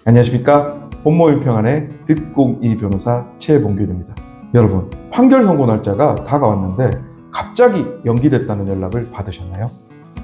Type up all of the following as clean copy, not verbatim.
안녕하십니까. 법무법인평안의 득공이 변호사 최봉균입니다. 여러분, 판결 선고 날짜가 다가왔는데 갑자기 연기됐다는 연락을 받으셨나요?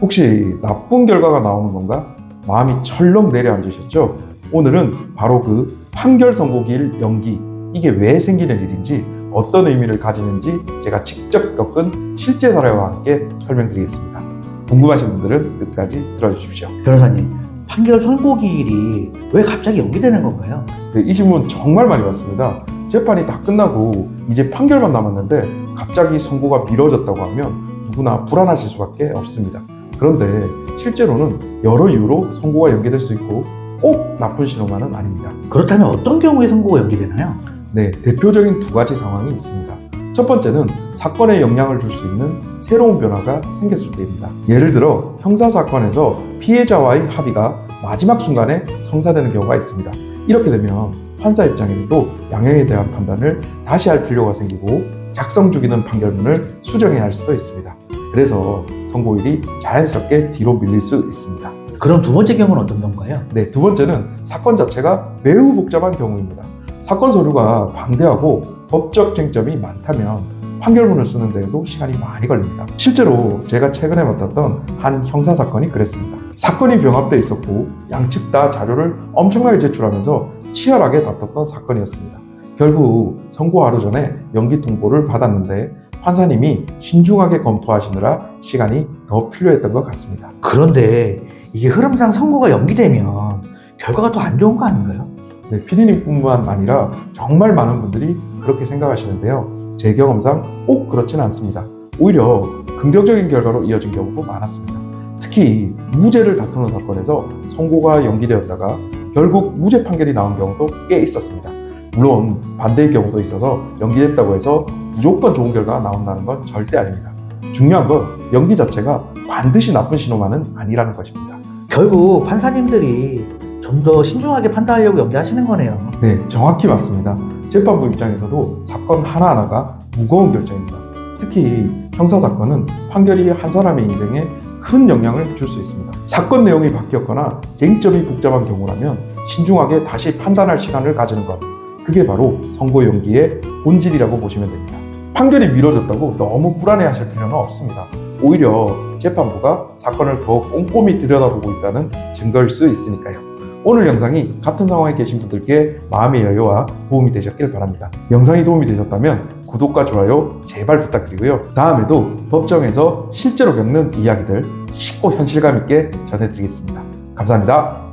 혹시 나쁜 결과가 나오는 건가? 마음이 철렁 내려앉으셨죠? 오늘은 바로 그 판결 선고기일 연기, 이게 왜 생기는 일인지, 어떤 의미를 가지는지 제가 직접 겪은 실제 사례와 함께 설명드리겠습니다. 궁금하신 분들은 끝까지 들어주십시오. 변호사님, 판결 선고기일이 왜 갑자기 연기되는 건가요? 네, 이 질문 정말 많이 받습니다. 재판이 다 끝나고 이제 판결만 남았는데 갑자기 선고가 미뤄졌다고 하면 누구나 불안하실 수밖에 없습니다. 그런데 실제로는 여러 이유로 선고가 연기될 수 있고 꼭 나쁜 신호만은 아닙니다. 그렇다면 어떤 경우에 선고가 연기되나요? 네, 대표적인 두 가지 상황이 있습니다. 첫 번째는 사건에 영향을 줄 수 있는 새로운 변화가 생겼을 때입니다. 예를 들어 형사사건에서 피해자와의 합의가 마지막 순간에 성사되는 경우가 있습니다. 이렇게 되면 판사 입장에서도 양형에 대한 판단을 다시 할 필요가 생기고 작성 중이던 판결문을 수정해야 할 수도 있습니다. 그래서 선고일이 자연스럽게 뒤로 밀릴 수 있습니다. 그럼 두 번째 경우는 어떤 건가요? 네, 두 번째는 사건 자체가 매우 복잡한 경우입니다. 사건 서류가 방대하고 법적 쟁점이 많다면 판결문을 쓰는 데에도 시간이 많이 걸립니다. 실제로 제가 최근에 맡았던 한 형사사건이 그랬습니다. 사건이 병합돼 있었고 양측 다 자료를 엄청나게 제출하면서 치열하게 다퉜던 사건이었습니다. 결국 선고 하루 전에 연기 통보를 받았는데 판사님이 신중하게 검토하시느라 시간이 더 필요했던 것 같습니다. 그런데 이게 흐름상 선고가 연기되면 결과가 더 안 좋은 거 아닌가요? 네, PD님뿐만 아니라 정말 많은 분들이 그렇게 생각하시는데요. 제 경험상 꼭 그렇지는 않습니다. 오히려 긍정적인 결과로 이어진 경우도 많았습니다. 특히 무죄를 다투는 사건에서 선고가 연기되었다가 결국 무죄 판결이 나온 경우도 꽤 있었습니다. 물론 반대의 경우도 있어서 연기됐다고 해서 무조건 좋은 결과가 나온다는 건 절대 아닙니다. 중요한 건 연기 자체가 반드시 나쁜 신호만은 아니라는 것입니다. 결국 판사님들이 좀 더 신중하게 판단하려고 연기하시는 거네요. 네, 정확히 맞습니다. 재판부 입장에서도 사건 하나하나가 무거운 결정입니다. 특히 형사사건은 판결이 한 사람의 인생에 큰 영향을 줄 수 있습니다. 사건 내용이 바뀌었거나 쟁점이 복잡한 경우라면 신중하게 다시 판단할 시간을 가지는 것, 그게 바로 선고 연기의 본질이라고 보시면 됩니다. 판결이 미뤄졌다고 너무 불안해하실 필요는 없습니다. 오히려 재판부가 사건을 더 꼼꼼히 들여다보고 있다는 증거일 수 있으니까요. 오늘 영상이 같은 상황에 계신 분들께 마음의 여유와 도움이 되셨길 바랍니다. 영상이 도움이 되셨다면 구독과 좋아요 제발 부탁드리고요. 다음에도 법정에서 실제로 겪는 이야기들 쉽고 현실감 있게 전해드리겠습니다. 감사합니다.